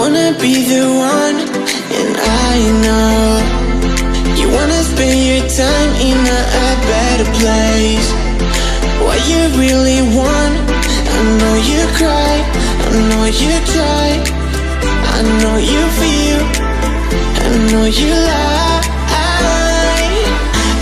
wanna be the one, and I know you wanna spend your time in a better place. What you really want, I know you cry, I know you try, I know you feel, I know you lie.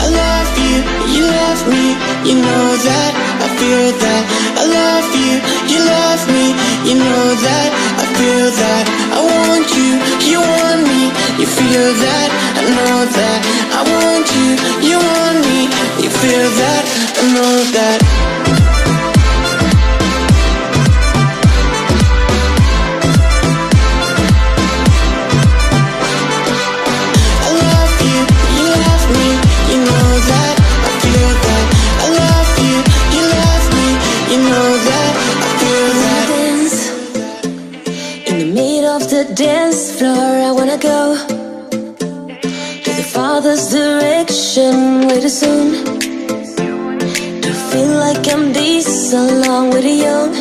I love you, you love me, you know that, I feel that. I love you, you love me, you know that, I feel that. I want you, you want me, you feel that, I know that. I want you, you want me, you feel that, I know that. Dance floor, I wanna go to the farthest direction way too soon. To feel like I'm this along with the young.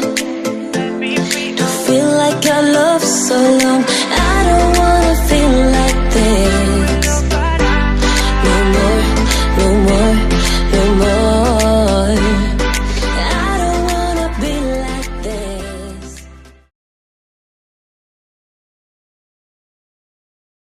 To feel like I love so long.